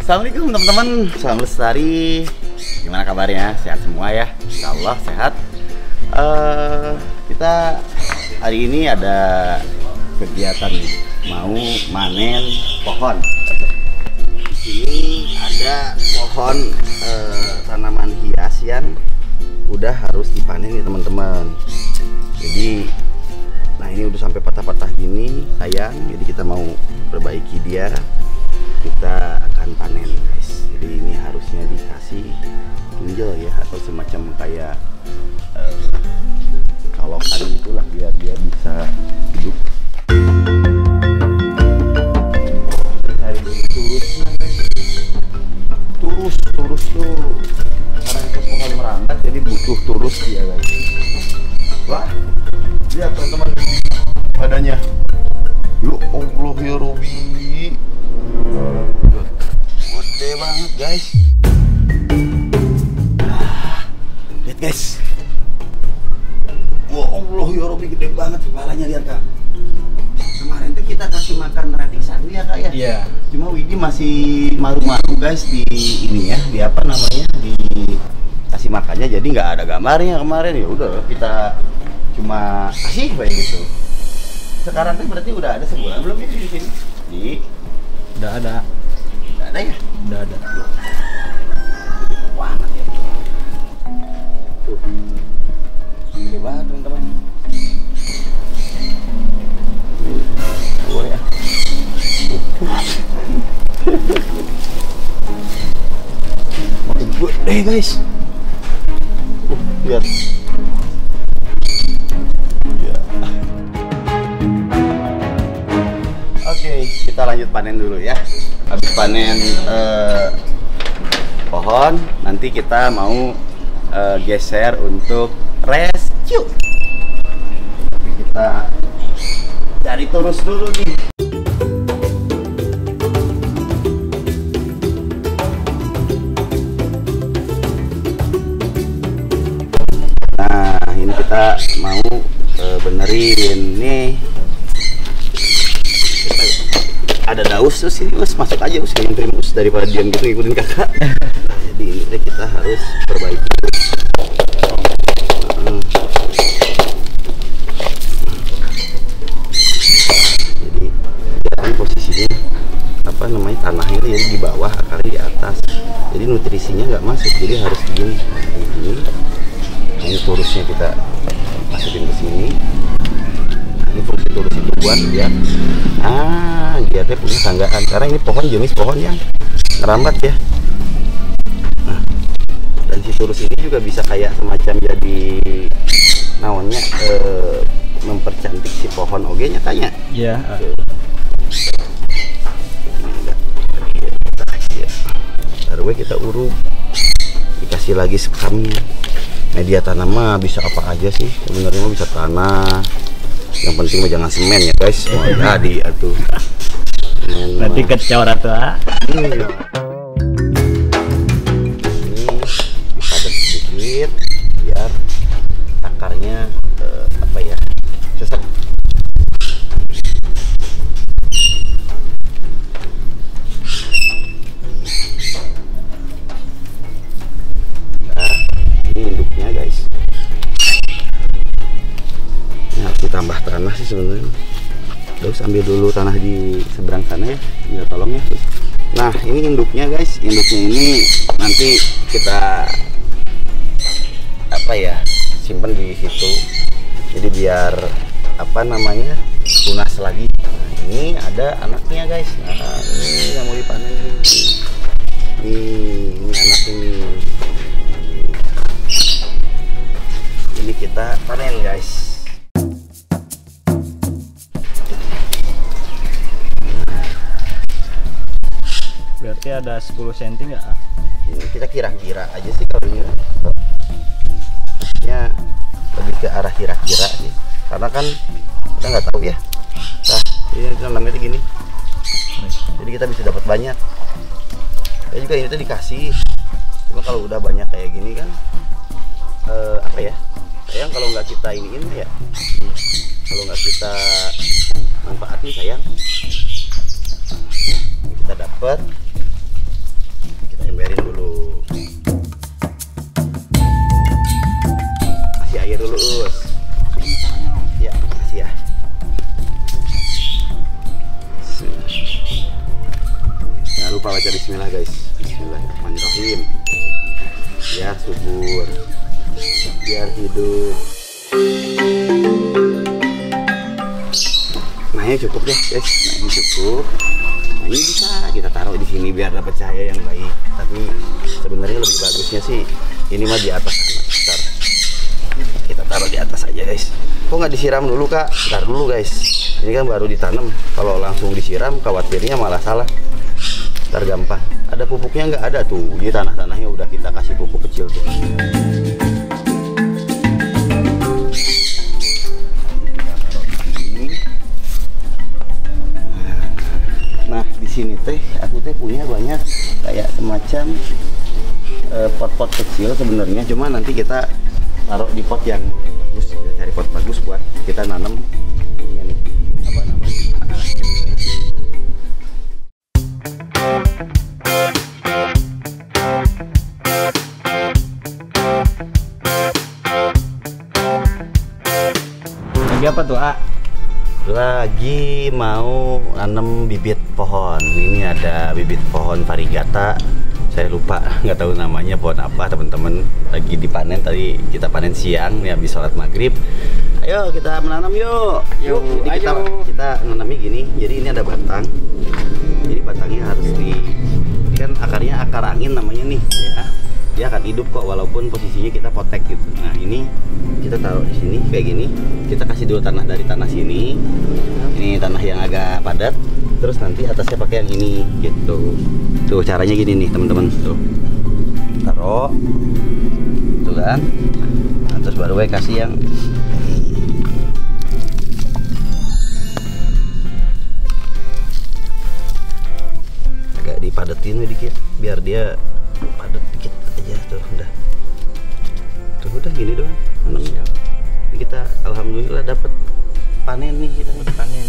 Assalamualaikum teman-teman, salam lestari. Gimana kabarnya? Sehat semua ya? Insya Allah sehat. Kita hari ini ada kegiatan mau manen pohon. Di sini ada pohon tanaman hias yang udah harus dipanen nih teman-teman. Jadi, nah ini udah sampai patah-patah gini, sayang. Jadi kita mau perbaiki dia. Kita akan panen guys. Jadi ini harusnya dikasih tunjel ya, atau semacam kayak colokan itulah biar dia bisa hidup. Cari dulu turus tuh, karena itu pohon merambat jadi butuh turus dia guys. Wah, lihat teman-teman badannya. Ya Allah ya Robi, gede banget guys. Lihat guys. Wah Allah ya Robi, gede banget kepalanya, lihat kak. Kemarin tuh kita kasih makan radik satu ya kak ya. Iya. Cuma Widi masih maru-maru guys di ini ya, di apa namanya, di kasih makannya, jadi nggak ada gambarnya kemarin. Ya udah kita cuma kasih kayak gitu. Sekarang tuh berarti udah ada sebulan belum ya di sini? Udah ada. Udah ada ya? Udah ada. Wah, ya. Tuh. Gede banget teman-teman. Ya. Makin gede guys. Lihat. Ya. Oke, kita lanjut panen dulu ya. Habis panen pohon, nanti kita mau geser untuk rescue. Tapi kita cari turus dulu nih. Nah, ini kita mau benerin nih. Kita ada daus terus ini, masuk aja yang primus daripada diam gitu ngikutin kakak. Nah, jadi ini kita harus perbaiki. Apa namanya, tanahnya itu jadi di bawah, akarnya di atas, jadi nutrisinya nggak masuk, jadi harus begini. Nah, ini turusnya kita masukin ke sini. Nah, ini fungsi turus itu buat dia dia punya tanggaan, karena ini pohon jenis pohon yang ngerambat ya. Nah, dan si turus ini juga bisa kayak semacam jadi naonnya, mempercantik si pohon ogenya kayaknya. Iya. Baru kita uruk, dikasih lagi sekamnya. Media tanam mah bisa apa aja sih sebenarnya, bisa tanah, yang penting mah jangan semen ya guys. Mau jadi atuh Nanti kecor atuh. Ini padat sedikit biar akarnya apa ya, sesek. Guys, ini harus ditambah tanah sih sebenarnya. Terus ambil dulu tanah di seberang sana ya, minta tolong ya. Nah, ini induknya guys, induknya ini nanti kita apa ya, simpen di situ. Jadi biar apa namanya, tunas lagi. Nah, ini ada anaknya guys. Nah, ini yang mau dipanen ini anak ini. Ini kita panen guys. Berarti ada 10 cm nggak? Ini kita kira-kira aja sih kalau ini. Ya lebih ke arah kira-kira sih. Karena kan kita nggak tahu ya. Nah, ini namanya gini. Jadi kita bisa dapat banyak. Ya juga ini tuh dikasih. Cuma kalau udah banyak kayak gini kan apa ya? Sayang kalau nggak kita iniin ya, kalau nggak kita manfaatin sayang. Kita dapat Emberin dulu. Kasih air dulu, Us. Ya, kasih ya. Jangan lupa baca bismillah, guys. Bismillahirrahmanirrahim. Ya, subur. Biar hidup. Nah, cukup ya, guys. Nah, ini cukup. Nah, ini bisa kita taruh di sini biar dapat cahaya yang baik. Tapi sebenarnya lebih bagusnya sih ini mah di atas sana. Bentar. Kita taruh di atas aja, guys. Kok nggak disiram dulu, Kak? Ntar dulu, guys. Ini kan baru ditanam. Kalau langsung disiram, khawatirnya malah salah. Ntar gampang. Ada pupuknya nggak ada tuh. Di tanah-tanahnya udah kita kasih pupuk kecil tuh. Nah, di sini teh aku teh punya banyak kayak semacam pot-pot kecil sebenarnya. Cuma nanti kita taruh di pot yang bagus. Kita cari pot bagus buat kita nanam ini nih. Apa namanya? Lagi apa tuh, A? Lagi mau nanam bibit pohon. Ini ada bibit pohon variegata. Saya lupa, nggak tahu namanya pohon apa, teman-teman. Lagi dipanen, tadi kita panen siang ya, habis sholat maghrib. Ayo kita menanam yuk. Yuk, jadi kita nanamnya gini. Jadi ini ada batang. Jadi batangnya harus ini kan akarnya akar angin namanya nih ya. Dia akan hidup kok walaupun posisinya kita potek gitu. Nah, ini kita taruh di sini kayak gini. Kita kasih dulu tanah dari tanah sini. Ini tanah yang agak padat. Terus nanti atasnya pakai yang ini gitu. Tuh caranya gini nih, teman-teman. Tuh. Taruh. Tuh kan. Nah, terus baru gue kasih yang agak dipadetin dikit biar dia padat dikit aja tuh udah gini doang. Ini kita alhamdulillah dapat panen nih, kita dapat panen.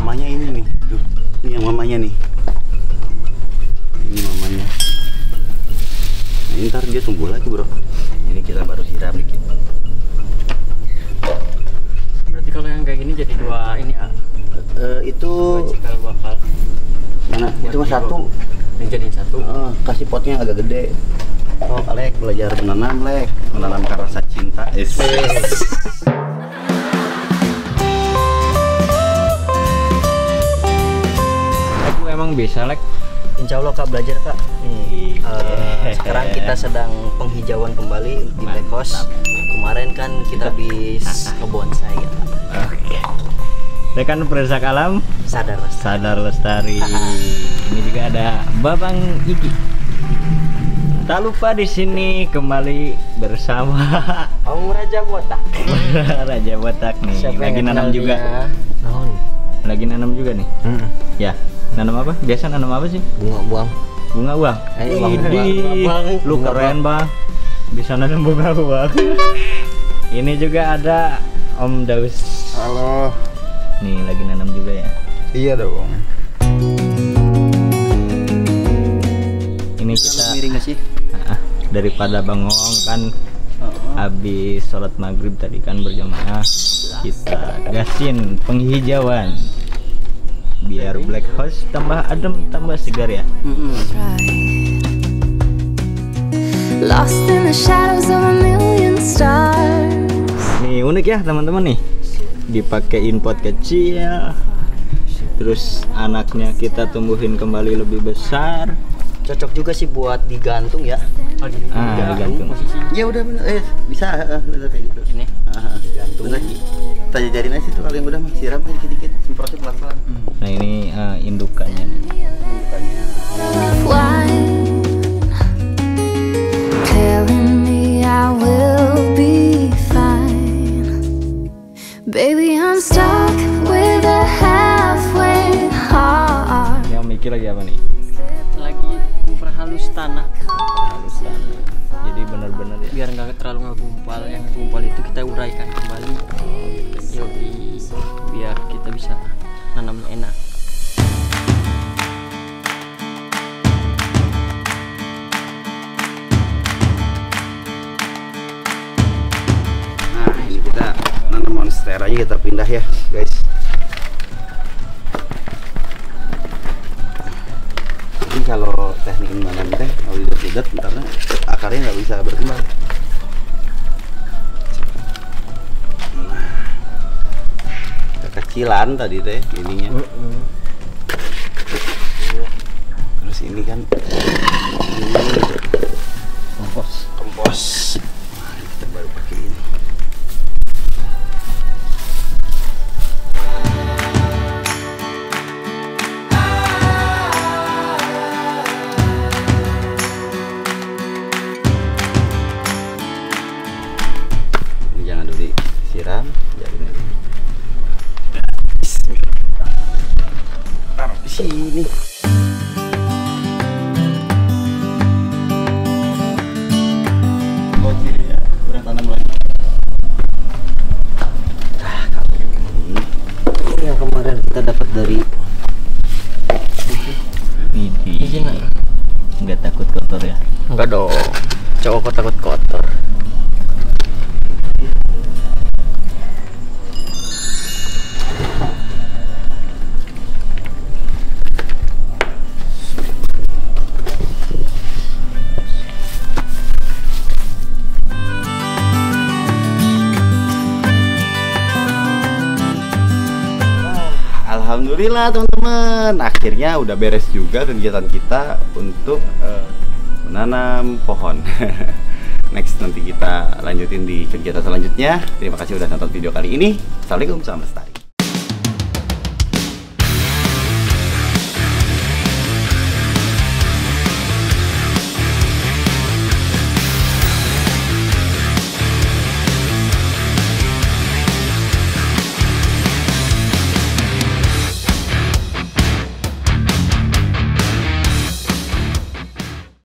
Mamanya ini nih, tuh ini yang mamanya nih, ini mamanya. Nah, ini ntar dia tumbuh lagi bro. Ini kita baru siram dikit. Berarti kalau yang kayak gini jadi dua ini, A? Itu cikal bakal. mana? Itu mah satu. Yang jadi satu. Kasih potnya agak gede. Oh, Lek, belajar menanam, Lek. Menanamkan rasa cinta. Aku emang bisa, Lek. Insya Allah Kak, belajar Kak. Nih, sekarang kita sedang penghijauan kembali di Black House. Kemarin kan kita habis ngebonsai ya Kak. Oke. Saya kan perusak alam, Sadar lestari. Ini juga ada Babang Iki. Tak lupa di sini kembali bersama Om Raja Botak. Raja Botak nih. Siapa lagi yang nanam kenal juga. dia? Lagi nanam juga nih. Ya, nanam apa? Biasa nanam apa sih? Bunga buang. Bunga uang. Bang. Lu keren bang. Bisa nanam bunga uang. Ini juga ada Om Daus. Halo. Nih lagi nanam juga ya. Iya dong. Ini kita Miring gak sih? daripada bengong kan habis sholat maghrib tadi kan berjamaah, kita gasin penghijauan biar Black House tambah adem, tambah segar ya. Lost in the shadows of a million stars. Nih unik ya teman-teman nih, dipakein pot kecil, terus anaknya kita tumbuhin kembali lebih besar. Cocok juga sih buat digantung ya. Digantung. Ya udah bener, bisa bener kayak gitu. Ini Digantung lagi. Kita jajarin aja tuh kalau yang udah mah siram aja dikit-dikit, semprotnya pelan-pelan. Nah ini indukannya nih. Bukannya Wine telling me I will be fine. Baby, I'm stuck with a halfway heart. Yang mikir lagi apa nih? lagi memperhalus tanah Halus tanah. Jadi benar-benar ya. biar nggak terlalu ngegumpal. Yang gumpal itu kita uraikan kembali. Yoi, biar kita bisa nanam enak. caranya kita pindah ya guys. Ini kalau teknik menanam teh kalau lidat-lidat karena akarnya nggak bisa berkembang. Kekecilan tadi teh ininya. Terus ini kan kompos. Nah, kita baru pakai ini. Ini jangan dulu disiram, biarin aja. Taruh di sini. Tanam lagi. Nah, kalau ini yang kemarin kita dapat dari Widih. Nggak takut kotor ya? Enggak dong. Cowok kok takut kotor. Alhamdulillah teman-teman, akhirnya udah beres juga kegiatan kita untuk menanam pohon. Next nanti kita lanjutin di kegiatan selanjutnya. Terima kasih udah nonton video kali ini. Assalamualaikum, salam lestari.